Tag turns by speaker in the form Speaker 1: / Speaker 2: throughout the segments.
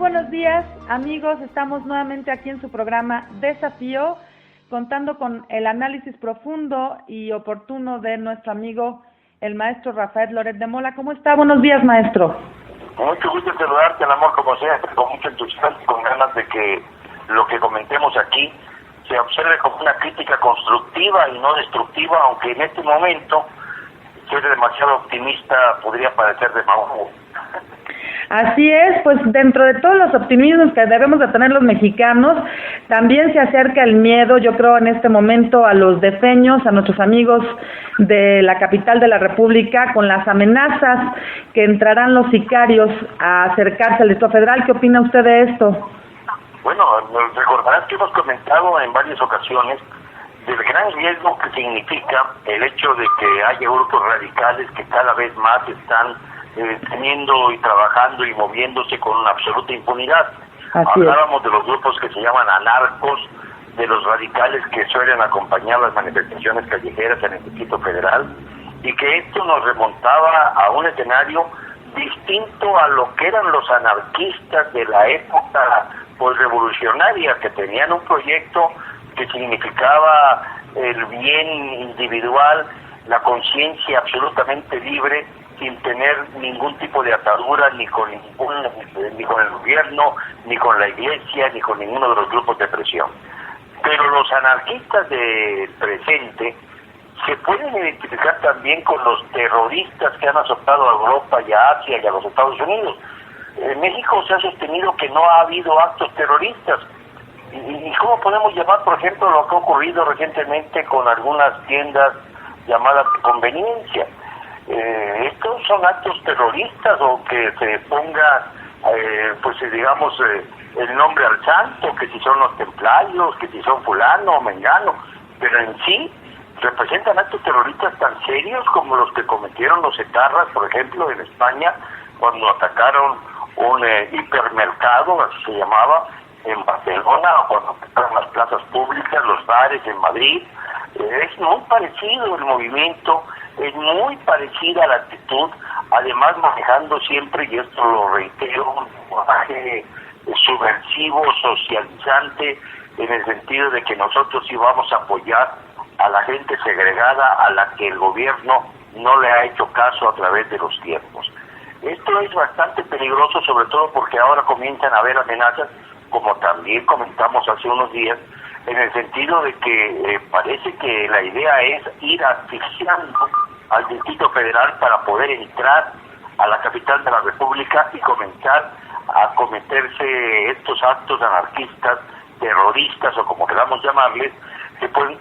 Speaker 1: buenos días, amigos. Estamos nuevamente aquí en su programa Desafío, contando con el análisis profundo y oportuno de nuestro amigo, el maestro Rafael Loret de Mola. ¿Cómo está? Buenos días, maestro.
Speaker 2: Mucho gusto en saludarte, el amor, como siempre, con mucho entusiasmo y con ganas de que lo que comentemos aquí se observe como una crítica constructiva y no destructiva, aunque en este momento ser demasiado optimista podría parecer demagogo.
Speaker 1: Así es, pues dentro de todos los optimismos que debemos de tener los mexicanos, también se acerca el miedo, yo creo, en este momento a los defeños, a nuestros amigos de la capital de la República, con las amenazas que entrarán los sicarios a acercarse al Distrito Federal. ¿Qué opina usted de esto?
Speaker 2: Bueno, recordarás que hemos comentado en varias ocasiones del gran riesgo que significa el hecho de que haya grupos radicales que cada vez más están teniendo y trabajando y moviéndose con una absoluta impunidad. Hablábamos de los grupos que se llaman anarcos, de los radicales que suelen acompañar las manifestaciones callejeras en el Distrito Federal, y que esto nos remontaba a un escenario distinto a lo que eran los anarquistas de la época posrevolucionaria, que tenían un proyecto que significaba el bien individual, la conciencia absolutamente libre, sin tener ningún tipo de atadura ni con el gobierno, ni con la iglesia, ni con ninguno de los grupos de presión. Pero los anarquistas del presente se pueden identificar también con los terroristas que han azotado a Europa y a Asia y a los Estados Unidos. En México se ha sostenido que no ha habido actos terroristas. ¿Y cómo podemos llamar, por ejemplo, lo que ha ocurrido recientemente con algunas tiendas llamadas de conveniencia? ¿Estos son actos terroristas o que se ponga, el nombre al santo, que si son los templarios, que si son fulano o mengano? Pero en sí representan actos terroristas tan serios como los que cometieron los etarras, por ejemplo, en España, cuando atacaron un hipermercado, así se llamaba, en Barcelona, o cuando atacaron las plazas públicas, los bares en Madrid. Es muy parecido el movimiento, es muy parecida la actitud, además manejando siempre, y esto lo reitero, un lenguaje subversivo, socializante, en el sentido de que nosotros sí vamos a apoyar a la gente segregada a la que el gobierno no le ha hecho caso a través de los tiempos. Esto es bastante peligroso, sobre todo porque ahora comienzan a haber amenazas, como también comentamos hace unos días, en el sentido de que parece que la idea es ir asfixiando al Distrito Federal para poder entrar a la capital de la República y comenzar a cometerse estos actos anarquistas, terroristas o como queramos llamarles, que pueden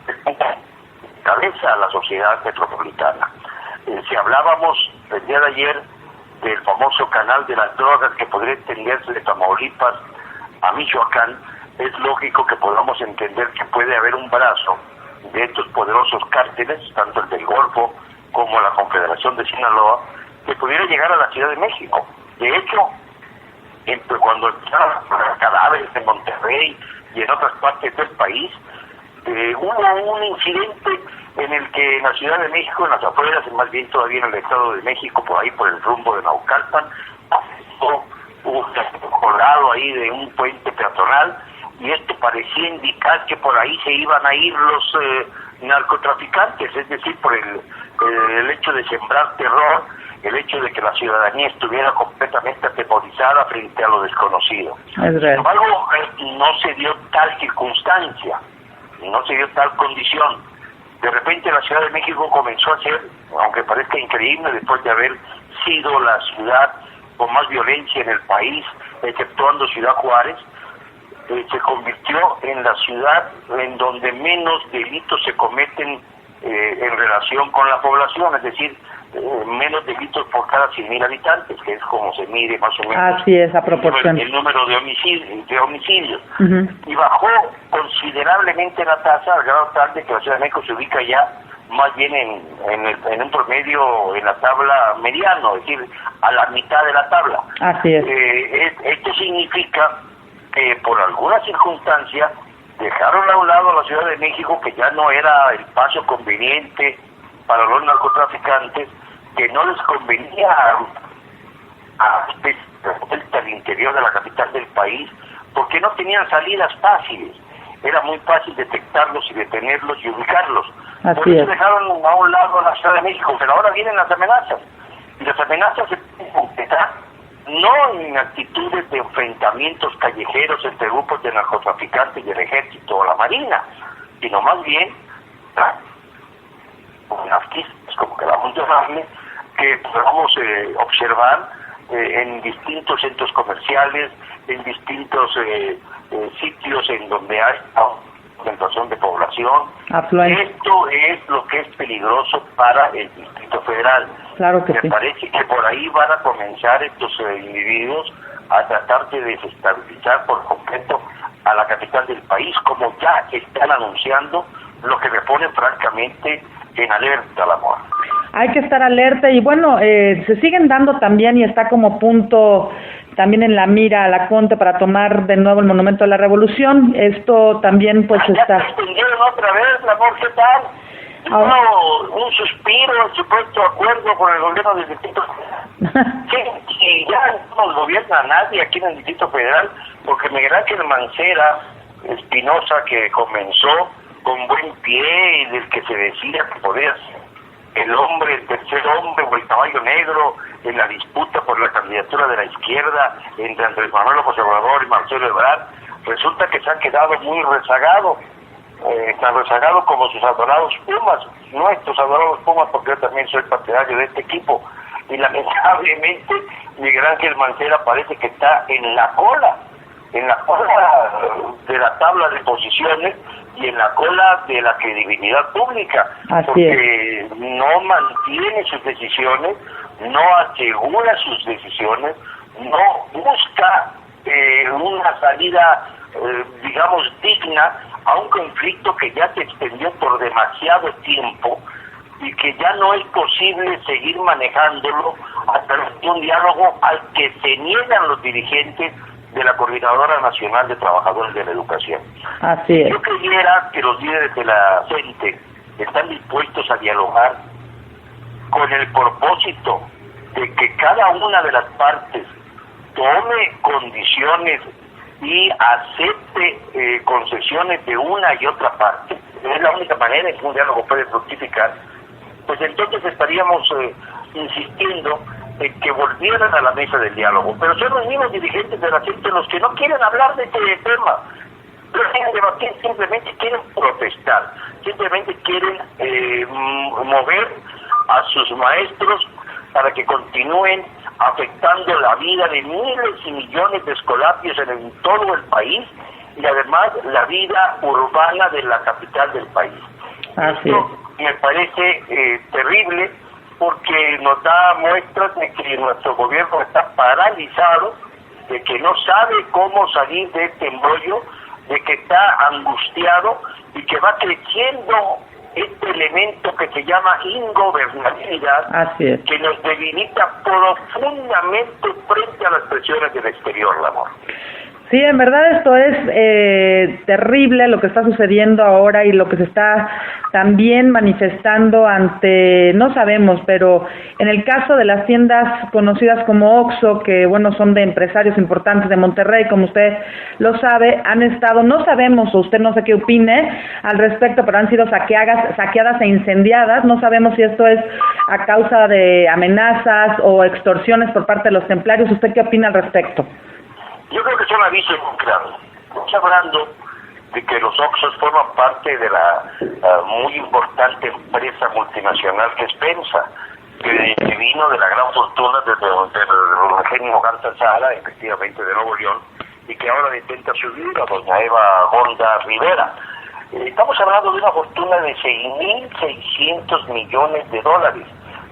Speaker 2: cabeza a la sociedad metropolitana. Si hablábamos el día de ayer del famoso canal de las drogas que podría extenderse de Tamaulipas a Michoacán, es lógico que podamos entender que puede haber un brazo de estos poderosos cárteles, tanto el del Golfo como la Confederación de Sinaloa, que pudiera llegar a la Ciudad de México. De hecho, cuando empezaron los cadáveres en Monterrey y en otras partes del país, hubo un incidente en el que en la Ciudad de México, en las afueras, más bien todavía en el Estado de México, por ahí por el rumbo de Naucalpan, hubo un colgado ahí de un puente peatonal, y esto parecía indicar que por ahí se iban a ir los narcotraficantes, es decir, por el hecho de sembrar terror, el hecho de que la ciudadanía estuviera completamente atemorizada frente a lo desconocido. Sin embargo, no se dio tal circunstancia, no se dio tal condición. De repente la Ciudad de México comenzó a ser, aunque parezca increíble, después de haber sido la ciudad con más violencia en el país, exceptuando Ciudad Juárez, se convirtió en la ciudad en donde menos delitos se cometen en relación con la población, es decir, menos delitos por cada 100,000 habitantes, que es como se mide más o menos.
Speaker 1: Así es, a proporción.
Speaker 2: El número de homicidios. Y bajó considerablemente la tasa, al grado tal de que la Ciudad de México se ubica ya más bien en un promedio en la tabla mediano, es decir, a la mitad de la tabla.
Speaker 1: Así es.
Speaker 2: Esto significa que por alguna circunstancia dejaron a un lado a la Ciudad de México, que ya no era el paso conveniente para los narcotraficantes, que no les convenía al interior de la capital del país, porque no tenían salidas fáciles. Era muy fácil detectarlos y detenerlos y ubicarlos. Por eso dejaron a un lado la Ciudad de México, pero ahora vienen las amenazas. Y las amenazas se pueden concretar no en actitudes de enfrentamientos callejeros entre grupos de narcotraficantes y el ejército o la marina, sino más bien anarquistas, como queramos llamarle, que podamos observar en distintos centros comerciales, en distintos sitios en donde hay concentración de población. Esto es lo que es peligroso para el Distrito Federal.
Speaker 1: Claro que
Speaker 2: Me parece que por ahí van a comenzar estos individuos a tratar de desestabilizar por completo a la capital del país, como ya están anunciando, lo que me pone francamente en alerta, la Mora.
Speaker 1: Hay que estar alerta y bueno, se siguen dando también y está como punto también en la mira a la Conte para tomar de nuevo el Monumento de la Revolución. Esto también pues está...
Speaker 2: ¿Ya extendieron otra vez, la Mora? ¿Qué tal? Un suspiro, un supuesto acuerdo con el gobierno del Distrito Federal. Sí, ya no nos gobierna nadie aquí en el Distrito Federal, porque Miguel Ángel Mancera Espinosa, que comenzó con buen pie y del que se decía que podía ser el tercer hombre o el caballo negro en la disputa por la candidatura de la izquierda entre Andrés Manuel López Obrador y Marcelo Ebrard, resulta que se han quedado muy rezagados, tan rezagados como sus adorados Pumas, nuestros adorados Pumas, porque yo también soy partidario de este equipo, y lamentablemente Miguel Ángel Mancera parece que está en la cola de la tabla de posiciones y en la cola de la credibilidad pública, porque no mantiene sus decisiones, no asegura sus decisiones, no busca una salida, digamos, digna a un conflicto que ya se extendió por demasiado tiempo y que ya no es posible seguir manejándolo a través de un diálogo al que se niegan los dirigentes de la Coordinadora Nacional de Trabajadores de la Educación.
Speaker 1: Así es.
Speaker 2: Yo creyera que los líderes de la CENTE están dispuestos a dialogar con el propósito de que cada una de las partes tome condiciones y acepte concesiones de una y otra parte. Es la única manera en que un diálogo puede fructificar. Pues entonces estaríamos insistiendo en que volvieran a la mesa del diálogo, pero son los mismos dirigentes de la gente los que no quieren hablar de este tema, no quieren debatir, simplemente quieren protestar, simplemente quieren mover a sus maestros para que continúen afectando la vida de miles y millones de escolapios en todo el país y además la vida urbana de la capital del país. Esto me parece terrible, porque nos da muestras de que nuestro gobierno está paralizado, de que no sabe cómo salir de este embrollo, de que está angustiado y que va creciendo este elemento que se llama ingobernabilidad, que nos debilita profundamente frente a las presiones del exterior, la Mora.
Speaker 1: Sí, en verdad esto es terrible lo que está sucediendo ahora y lo que se está también manifestando ante, no sabemos, pero en el caso de las tiendas conocidas como Oxxo, que bueno, son de empresarios importantes de Monterrey, como usted lo sabe, han estado, no sabemos, o usted no sé qué opine al respecto, pero han sido saqueadas e incendiadas. No sabemos si esto es a causa de amenazas o extorsiones por parte de los templarios. ¿Usted qué opina al respecto?
Speaker 2: Yo creo que son avisos muy claros. Estamos hablando de que los Oxxos forman parte de la muy importante empresa multinacional que es FEMSA, que vino de la gran fortuna de Eugenio Garza Sala, efectivamente de Nuevo León, y que ahora intenta subir a doña Eva Gonda Rivera. Estamos hablando de una fortuna de 6.600 millones de dólares,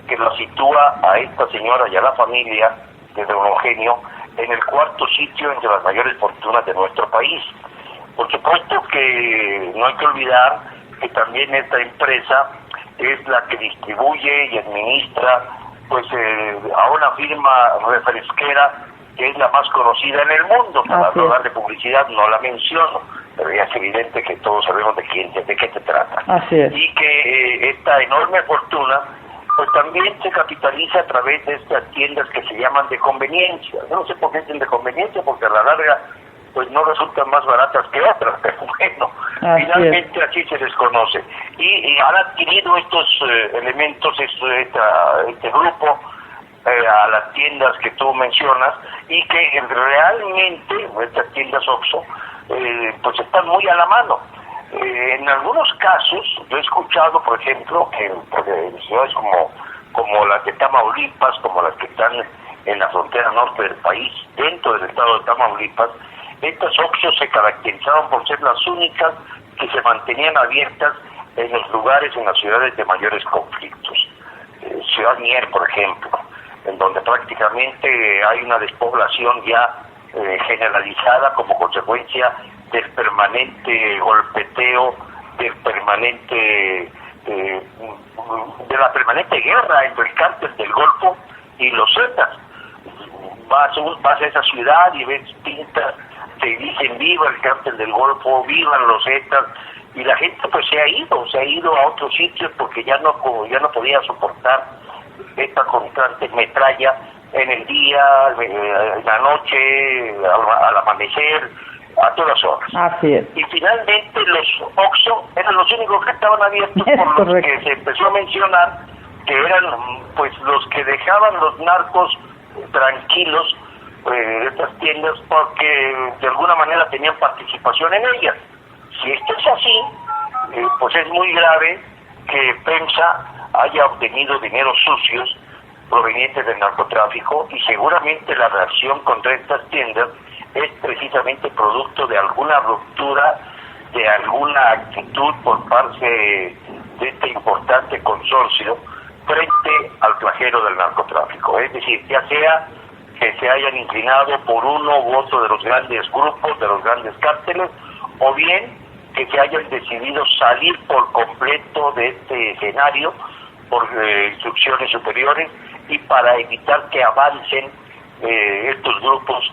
Speaker 2: que lo sitúa a esta señora y a la familia de don Eugenio en el cuarto sitio entre las mayores fortunas de nuestro país. Por supuesto que no hay que olvidar que también esta empresa es la que distribuye y administra pues a una firma refresquera que es la más conocida en el mundo. Para no darle publicidad no la menciono, pero ya es evidente que todos sabemos de qué se trata.
Speaker 1: Así es.
Speaker 2: Y que esta enorme fortuna pues también se capitaliza a través de estas tiendas que se llaman de conveniencia. No sé por qué dicen de conveniencia, porque a la larga pues no resultan más baratas que otras, pero bueno, finalmente así se les conoce. Y han adquirido estos elementos, este grupo, a las tiendas que tú mencionas, y que realmente estas tiendas OXXO pues están muy a la mano. En algunos casos, yo he escuchado, por ejemplo, que en ciudades como las de Tamaulipas, como las que están en la frontera norte del país, dentro del estado de Tamaulipas, estas OXXO se caracterizaban por ser las únicas que se mantenían abiertas en los lugares, en las ciudades de mayores conflictos. Ciudad Mier, por ejemplo, en donde prácticamente hay una despoblación ya generalizada como consecuencia del permanente golpeteo, de la permanente guerra entre el cártel del Golfo y los Zetas. Vas a esa ciudad y ves pintas, te dicen viva el cártel del Golfo, vivan los Zetas, y la gente pues se ha ido a otros sitios porque ya no podía soportar esta constante metralla en el día, en la noche, al amanecer, a todas horas.
Speaker 1: Así es.
Speaker 2: Y finalmente los OXXO eran los únicos que estaban abiertos, por los que se empezó a mencionar que eran pues los que dejaban los narcos tranquilos, estas tiendas, porque de alguna manera tenían participación en ellas. Si esto es así, pues es muy grave que PEMSA haya obtenido dineros sucios provenientes del narcotráfico, y seguramente la reacción contra estas tiendas es precisamente producto de alguna ruptura, de alguna actitud por parte de este importante consorcio frente al flagelo del narcotráfico. Es decir, ya sea que se hayan inclinado por uno u otro de los grandes grupos, de los grandes cárteles, o bien que se hayan decidido salir por completo de este escenario por instrucciones superiores, y para evitar que avancen estos grupos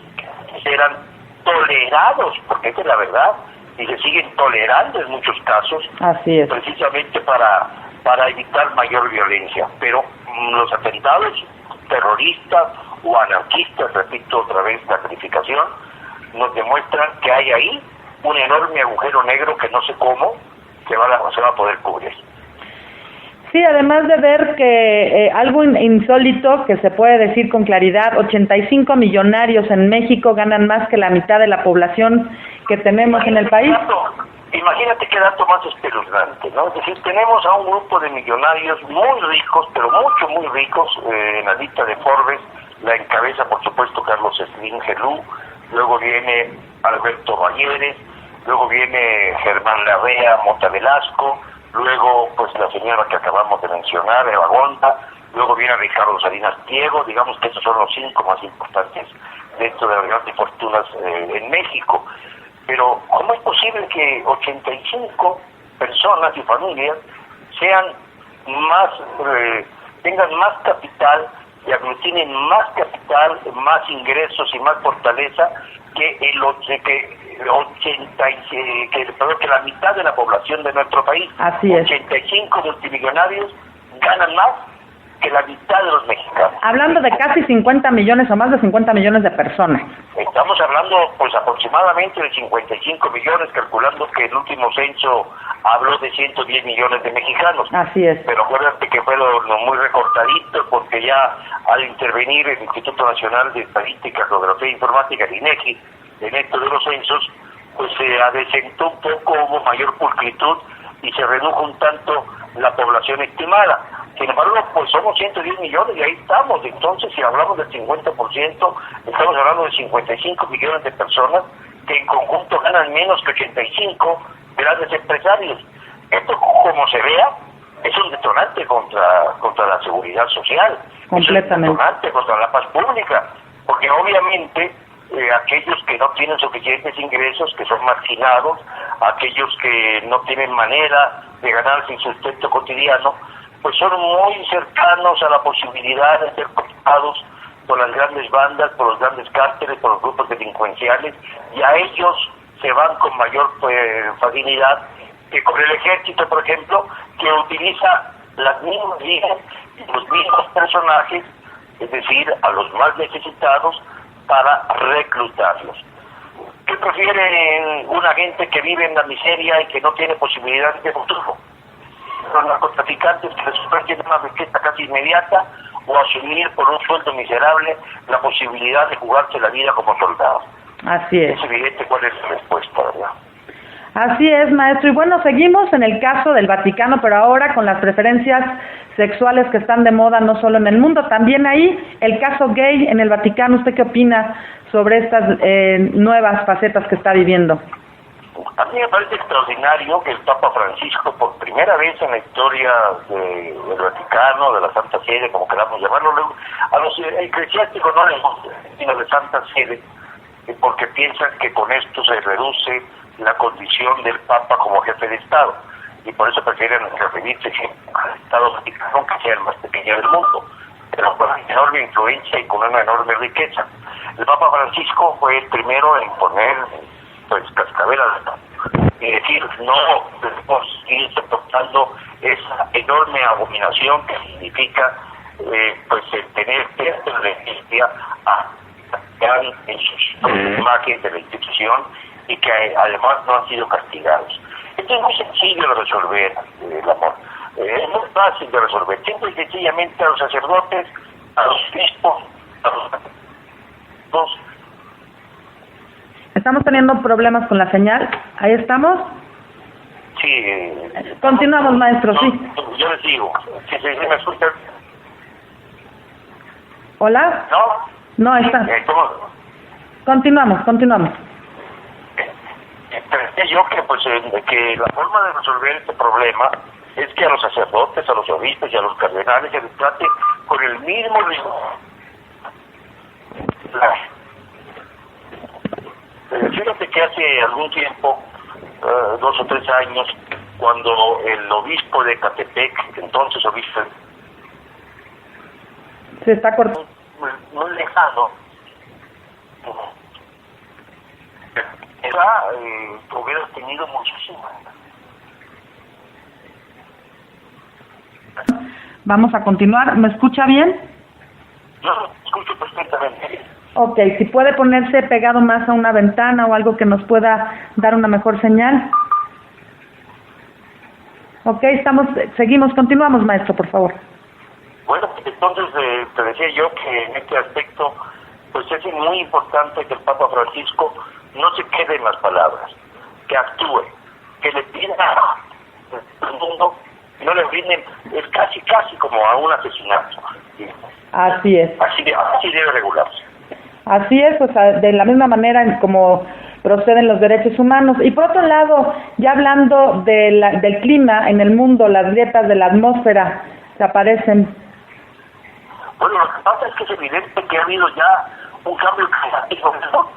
Speaker 2: serán tolerados, porque esa es la verdad, y se siguen tolerando en muchos casos.
Speaker 1: Así es.
Speaker 2: Precisamente para evitar mayor violencia. Pero los atentados terroristas o anarquistas, repito otra vez la calificación, nos demuestran que hay ahí un enorme agujero negro que no sé cómo se va a poder cubrir.
Speaker 1: Sí, además de ver que algo insólito que se puede decir con claridad, 85 millonarios en México ganan más que la mitad de la población que tenemos en el país.
Speaker 2: Imagínate qué dato más espeluznante, ¿no? Es decir, tenemos a un grupo de millonarios muy ricos, pero muy ricos, en la lista de Forbes, la encabeza por supuesto Carlos Slim Gelú, luego viene Alberto Valleres, luego viene Germán Larrea Mota Velasco, luego pues la señora que acabamos de mencionar, Eva Gonta, luego viene Ricardo Salinas Pliego. Digamos que estos son los 5 más importantes dentro de las grandes fortunas en México. Pero ¿cómo es posible que 85 personas y familias tengan más capital y aglutinen más capital, más ingresos y más fortaleza que la mitad de la población de nuestro país?
Speaker 1: Así es.
Speaker 2: 85 multimillonarios ganan más que la mitad de los mexicanos.
Speaker 1: Hablando de casi 50 millones o más de 50 millones de personas.
Speaker 2: Estamos hablando pues aproximadamente de 55 millones, calculando que el último censo habló de 110 millones de mexicanos.
Speaker 1: Así es.
Speaker 2: Pero acuérdate que fue lo muy recortadito, porque ya al intervenir el Instituto Nacional de Estadística, Geografía e Informática, el INEGI, en esto de los censos, pues se adecentó un poco, hubo mayor pulcritud y se redujo un tanto la población estimada. Sin embargo, pues somos 110 millones y ahí estamos. Entonces, si hablamos del 50%, estamos hablando de 55 millones de personas que en conjunto ganan menos que 85 grandes empresarios. Esto, como se vea, es un detonante contra la seguridad social.
Speaker 1: Completamente.
Speaker 2: Es un detonante contra la paz pública, porque obviamente aquellos que no tienen suficientes ingresos, que son marginados, aquellos que no tienen manera de ganarse el sustento cotidiano, pues son muy cercanos a la posibilidad de ser cooptados por las grandes bandas, por los grandes cárteles, por los grupos delincuenciales, y a ellos se van con mayor facilidad que con el ejército, por ejemplo, que utiliza las mismas vías los mismos personajes, es decir, a los más necesitados, para reclutarlos. ¿Qué prefieren una gente que vive en la miseria y que no tiene posibilidades de futuro? Los narcotraficantes que les ofrecen una riqueza casi inmediata, o asumir por un sueldo miserable la posibilidad de jugarse la vida como soldado.
Speaker 1: Así es.
Speaker 2: Es evidente cuál es la respuesta, ¿verdad?
Speaker 1: Así es, maestro. Y bueno, seguimos en el caso del Vaticano, pero ahora con las preferencias sexuales que están de moda no solo en el mundo, también ahí el caso gay en el Vaticano. ¿Usted qué opina sobre estas nuevas facetas que está viviendo?
Speaker 2: A mí me parece extraordinario que el Papa Francisco, por primera vez en la historia del Vaticano, de la Santa Sede, como queramos llamarlo, a los eclesiásticos no les gusta, sino de Santa Sede, porque piensan que con esto se reduce la condición del Papa como jefe de Estado, y por eso prefieren referirse al Estado Vaticano, que sea el más pequeño del mundo, pero con una enorme influencia y con una enorme riqueza. El Papa Francisco fue el primero en poner cascabel y decir no debemos ir soportando esa enorme abominación que significa el tener esta referencia a en sus imágenes de la institución y que además no han sido castigados. Esto es muy sencillo de resolver, el amor. Es muy fácil de resolver. Simple y sencillamente a los sacerdotes, a los obispos, a los
Speaker 1: Estamos teniendo problemas con la señal. ¿Ahí estamos?
Speaker 2: Sí.
Speaker 1: Continuamos, maestro,
Speaker 2: no,
Speaker 1: sí.
Speaker 2: Yo les digo, si me escuchan.
Speaker 1: ¿Hola?
Speaker 2: ¿No?
Speaker 1: No, está.
Speaker 2: ¿Cómo?
Speaker 1: Continuamos.
Speaker 2: Pensé yo que la forma de resolver este problema es que a los sacerdotes, a los obispos y a los cardenales se les trate con el mismo rigor. Fíjate que hace algún tiempo, 2 o 3 años, cuando el obispo de Catepec, entonces obispo,
Speaker 1: se está cortando.
Speaker 2: Muy lejano, hubiera tenido muchísimo.
Speaker 1: Vamos a continuar. ¿Me escucha bien?
Speaker 2: Yo lo escucho perfectamente.
Speaker 1: Ok, si puede ponerse pegado más a una ventana o algo que nos pueda dar una mejor señal. Ok, continuamos, maestro, por favor.
Speaker 2: Bueno, entonces te decía yo que en este aspecto, pues es muy importante que el Papa Francisco no se quede en las palabras, que actúe, que le pida al mundo, no le brinden, es casi como a un asesinato.
Speaker 1: Así es.
Speaker 2: Así debe regularse.
Speaker 1: Así es, pues de la misma manera como proceden los derechos humanos. Y por otro lado, ya hablando del clima en el mundo, las grietas de la atmósfera que aparecen.
Speaker 2: Bueno, lo que pasa es que es evidente que ha habido ya un cambio climático, ¿no?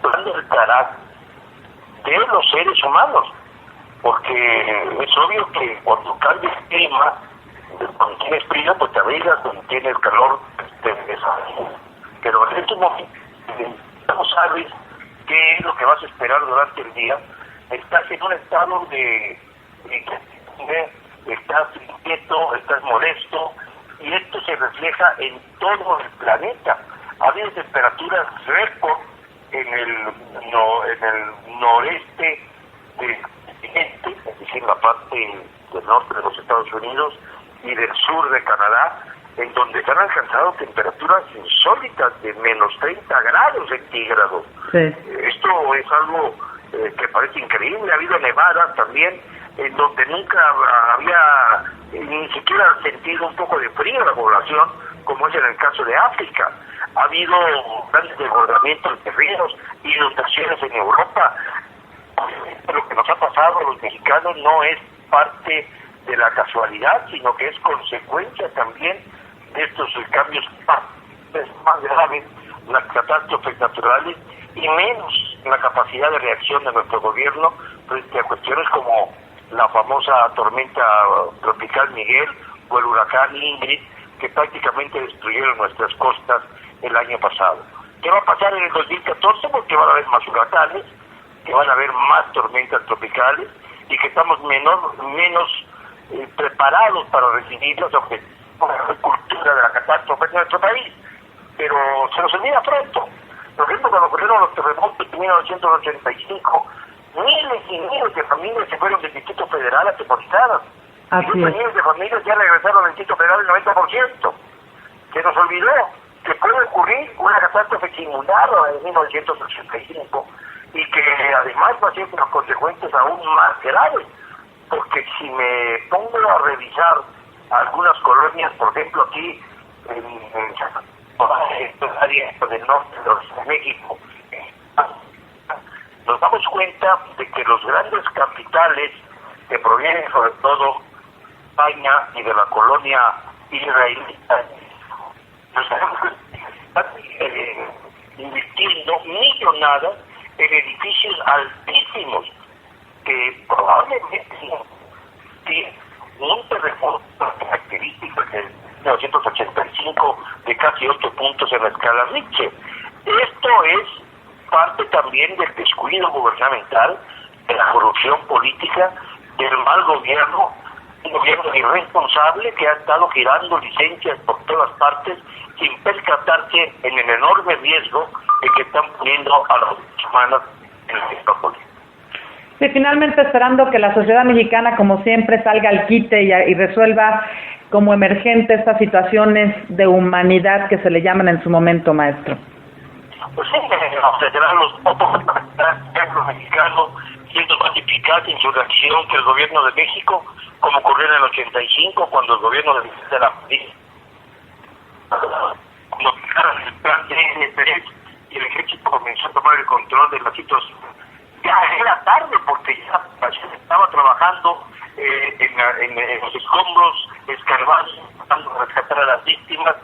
Speaker 2: Hablando del carácter de los seres humanos, porque es obvio que cuando cambia el clima, cuando tienes frío, pues te abrigas, cuando tienes calor, te desayunas. Pero en estos momentos, no sabes qué es lo que vas a esperar durante el día. Estás en un estado estás inquieto, estás molesto, y esto se refleja en todo el planeta. Ha habido temperaturas récord en el noreste del continente, es decir, la parte del norte de los Estados Unidos y del sur de Canadá, en donde se han alcanzado temperaturas insólitas de menos 30 grados centígrados.
Speaker 1: Sí.
Speaker 2: Esto es algo que parece increíble. Ha habido nevadas también, en donde nunca había ni siquiera sentido un poco de frío la población, como es en el caso de África. Ha habido grandes desbordamientos de ríos, inundaciones en Europa. Lo que nos ha pasado a los mexicanos no es parte de la casualidad, sino que es consecuencia también de estos cambios más graves, las catástrofes naturales, y menos la capacidad de reacción de nuestro gobierno frente a cuestiones como la famosa tormenta tropical Miguel o el huracán Ingrid, que prácticamente destruyeron nuestras costas el año pasado. ¿Qué va a pasar en el 2014? Porque van a haber más huracanes, que van a haber más tormentas tropicales y que estamos menos preparados para recibirlos, aunque la cultura de la catástrofe en nuestro país, pero se nos olvida pronto. Por ejemplo, cuando ocurrieron los terremotos de 1985, miles y miles de familias se fueron del Distrito Federal a Teporizada. Y miles de familias ya regresaron al Distrito Federal el 90%. Se nos olvidó que puede ocurrir una catástrofe similar a la de 1985 y que además va a ser con consecuencias aún más graves, porque si me pongo a revisar algunas colonias, por ejemplo aquí en áreas del norte de México, nos damos cuenta de que los grandes capitales que provienen sobre todo de España y de la colonia israelita están invirtiendo millonadas en edificios altísimos que probablemente tienen un terremoto característico de 1985 de casi 8 puntos en la escala Richter. Esto es parte también del descuido gubernamental, de la corrupción política, del mal gobierno, un gobierno irresponsable que ha estado girando licencias por todas partes sin percatarse en el enorme riesgo de que están poniendo a las humanas en la metrópoli.
Speaker 1: Sí, finalmente esperando que la sociedad mexicana, como siempre, salga al quite y resuelva como emergente estas situaciones de humanidad que se le llaman en su momento, maestro.
Speaker 2: Pues sí, serán los pocos mexicanos siendo más eficaz en su reacción que el gobierno de México, como ocurrió en el 85, cuando el gobierno de la cuando fijaron el plan de NPS y el ejército comenzó a tomar el control de la situación. Ya era tarde porque ya la gente estaba trabajando en los escombros, escarbando, tratando de rescatar a las víctimas,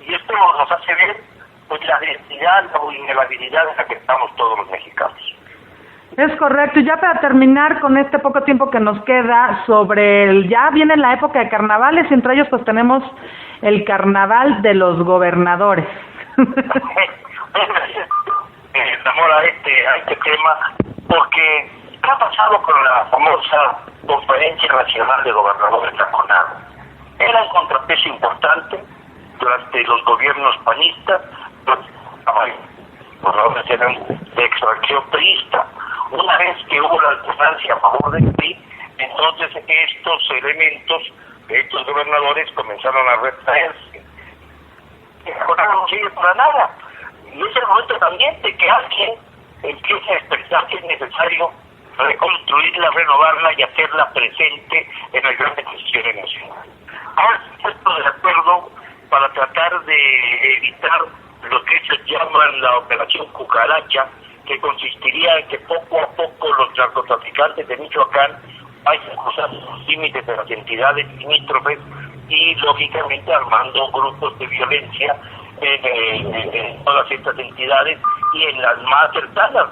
Speaker 2: y esto nos hace ver pues la identidad, la vulnerabilidad en la que estamos todos los mexicanos.
Speaker 1: Es correcto. Y ya para terminar con este poco tiempo que nos queda, ya viene la época de carnavales, y entre ellos pues tenemos el carnaval de los gobernadores.
Speaker 2: Amor a este tema, porque ¿qué ha pasado con la famosa Conferencia Nacional de Gobernadores, la CONAGO? Era un contrapeso importante durante los gobiernos panistas, los gobernadores eran de extracción priista. Una vez que hubo la alternancia a favor del PRI, entonces estos elementos, estos gobernadores comenzaron a retraerse. La CONAGO no sirve para nada. Y es el momento también de que alguien empiece a expresar que es necesario reconstruirla, renovarla y hacerla presente en las grandes decisiones nacionales. Ahora se puesto de acuerdo para tratar de evitar lo que ellos llaman la operación cucaracha, que consistiría en que poco a poco los narcotraficantes de Michoacán vayan cruzando los límites de las entidades limítrofes y lógicamente armando grupos de violencia en todas estas entidades y en las más cercanas.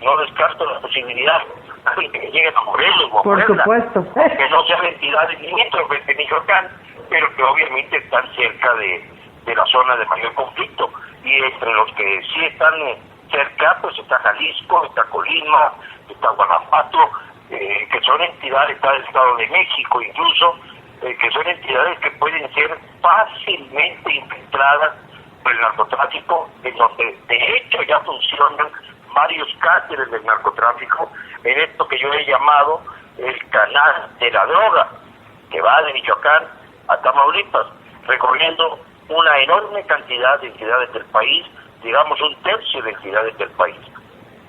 Speaker 2: No descarto la posibilidad de que lleguen a Morelos o a
Speaker 1: Puebla, por supuesto,
Speaker 2: que no sean entidades limítrofes de Michoacán, pero que obviamente están cerca de la zona de mayor conflicto, y entre los que sí están cerca pues está Jalisco, está Colima, está Guanajuato, que son entidades, está el Estado de México incluso, que son entidades que pueden ser fácilmente infiltradas por el narcotráfico, en donde de hecho ya funcionan varios cárteles del narcotráfico, en esto que yo he llamado el canal de la droga, que va de Michoacán a Tamaulipas, recorriendo una enorme cantidad de entidades del país, digamos 1/3 de entidades del país.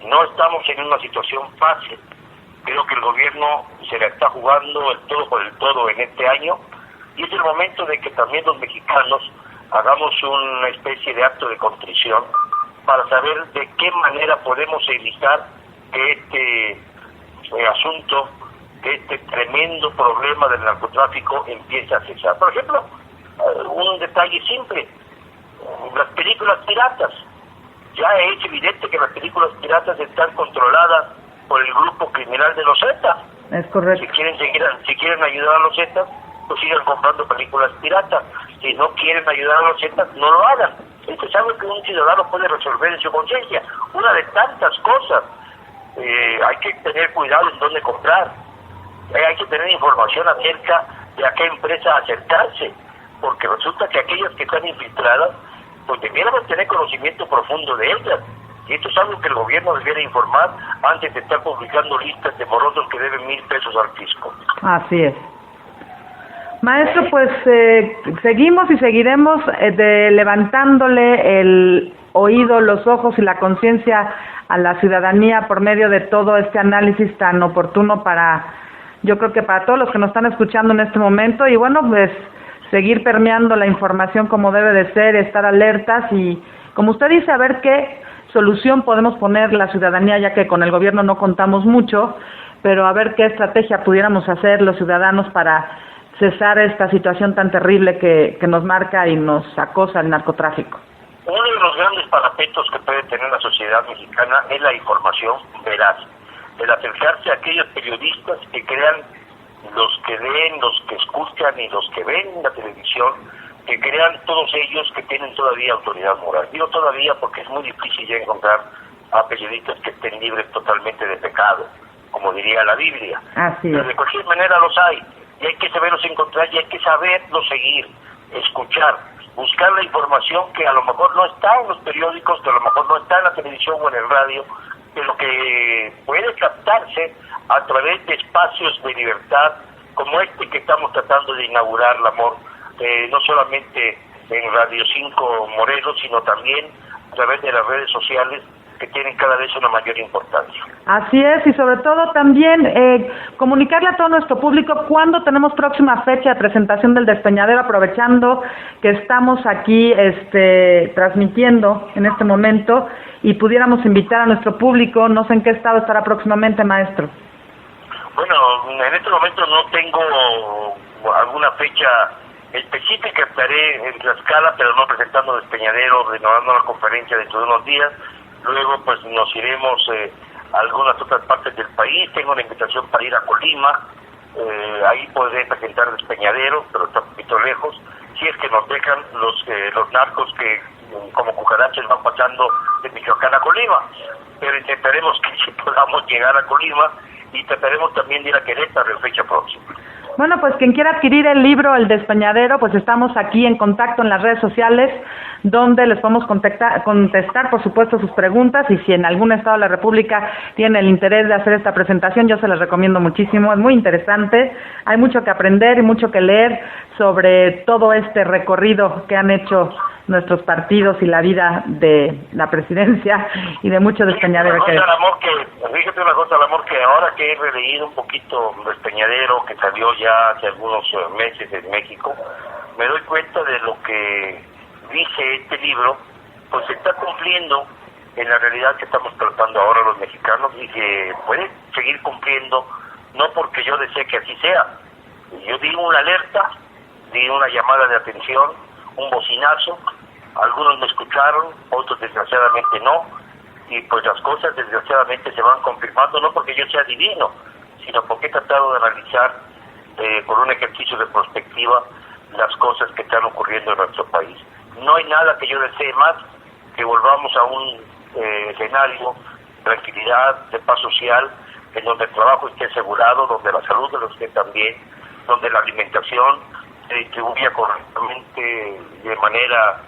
Speaker 2: No estamos en una situación fácil. Creo que el gobierno se la está jugando el todo por el todo en este año, y es el momento de que también los mexicanos hagamos una especie de acto de contrición para saber de qué manera podemos evitar que este asunto, que este tremendo problema del narcotráfico empiece a cesar. Por ejemplo, un detalle simple, las películas piratas. Ya es evidente que las películas piratas están controladas por el grupo criminal de los Zetas.
Speaker 1: Es correcto.
Speaker 2: Si quieren ayudar a los Zetas, pues sigan comprando películas piratas. Si no quieren ayudar a los Zetas, no lo hagan. Esto es algo que un ciudadano puede resolver en su conciencia. Una de tantas cosas. Hay que tener cuidado en dónde comprar. hay que tener información acerca de a qué empresa acercarse, porque resulta que aquellas que están infiltradas, pues debiéramos tener conocimiento profundo de ellas. Y esto es algo que el gobierno debiera informar antes de estar publicando listas de morosos que deben 1,000 pesos al fisco.
Speaker 1: Así es. Maestro, pues seguimos y seguiremos levantándole el oído, los ojos y la conciencia a la ciudadanía por medio de todo este análisis tan oportuno yo creo que para todos los que nos están escuchando en este momento, y bueno, pues seguir permeando la información como debe de ser, estar alertas y, como usted dice, a ver qué solución podemos poner la ciudadanía, ya que con el gobierno no contamos mucho, pero a ver qué estrategia pudiéramos hacer los ciudadanos para cesar esta situación tan terrible que nos marca y nos acosa el narcotráfico.
Speaker 2: Uno de los grandes parapetos que puede tener la sociedad mexicana es la información veraz, el acercarse a aquellos periodistas que crean, los que leen, los que escuchan y los que ven la televisión, que crean todos ellos que tienen todavía autoridad moral. Digo todavía porque es muy difícil ya encontrar a periodistas que estén libres totalmente de pecado, como diría la Biblia. Pero de cualquier manera los hay, y hay que saberlos encontrar y hay que saberlos seguir, escuchar, buscar la información que a lo mejor no está en los periódicos, que a lo mejor no está en la televisión o en el radio, pero que puede captarse a través de espacios de libertad como este que estamos tratando de inaugurar, el amor, no solamente en Radio 5 Morelos, sino también a través de las redes sociales que tienen cada vez una mayor importancia.
Speaker 1: Así es, y sobre todo también comunicarle a todo nuestro público cuándo tenemos próxima fecha de presentación del Despeñadero, aprovechando que estamos aquí transmitiendo en este momento y pudiéramos invitar a nuestro público. No sé en qué estado estará próximamente, maestro.
Speaker 2: Bueno, en este momento no tengo alguna fecha específica. Estaré en Tlaxcala, pero no presentando Despeñadero, renovando la conferencia dentro de unos días. Luego pues nos iremos a algunas otras partes del país. Tengo una invitación para ir a Colima, ahí podré presentar Despeñadero, pero está un poquito lejos. Si es que nos dejan los narcos que como cucarachas van pasando de Michoacán a Colima, pero intentaremos que si podamos llegar a Colima y trataremos también de ir a Querétaro en fecha próxima.
Speaker 1: Bueno, pues quien quiera adquirir el libro El Despeñadero, pues estamos aquí en contacto en las redes sociales, donde les podemos contestar, por supuesto, sus preguntas, y si en algún estado de la República tiene el interés de hacer esta presentación, yo se las recomiendo muchísimo, es muy interesante, hay mucho que aprender y mucho que leer sobre todo este recorrido que han hecho nuestros partidos y la vida de la presidencia y de mucho Despeñadero.
Speaker 2: Fíjate una cosa, el amor, que ahora que he releído un poquito Despeñadero, que salió ya hace algunos meses en México, me doy cuenta de lo que dice este libro, pues se está cumpliendo en la realidad que estamos tratando ahora los mexicanos, y que puede seguir cumpliendo, no porque yo desee que así sea. Yo di una alerta, di una llamada de atención, un bocinazo, algunos me escucharon, otros desgraciadamente no, y pues las cosas desgraciadamente se van confirmando, no porque yo sea divino, sino porque he tratado de analizar por un ejercicio de perspectiva las cosas que están ocurriendo en nuestro país. No hay nada que yo desee más que volvamos a un escenario de tranquilidad, de paz social, en donde el trabajo esté asegurado, donde la salud de los esté también, donde la alimentación se distribuya correctamente de manera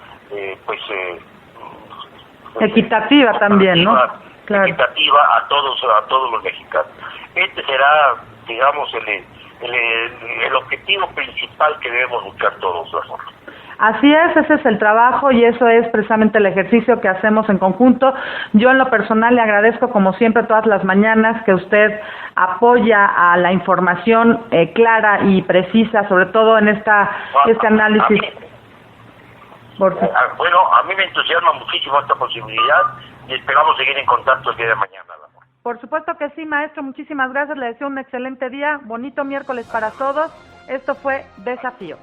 Speaker 1: equitativa también, ¿no?
Speaker 2: Claro. Equitativa a todos los mexicanos. Este será, digamos, el objetivo principal que debemos buscar todos nosotros.
Speaker 1: Así es, ese es el trabajo y eso es precisamente el ejercicio que hacemos en conjunto. Yo en lo personal le agradezco como siempre todas las mañanas que usted apoya a la información clara y precisa, sobre todo en este análisis.
Speaker 2: Bueno, a mí me entusiasma muchísimo esta posibilidad y esperamos seguir en contacto el día de mañana.
Speaker 1: Por supuesto que sí, maestro, muchísimas gracias, le deseo un excelente día, bonito miércoles para todos. Esto fue Desafío.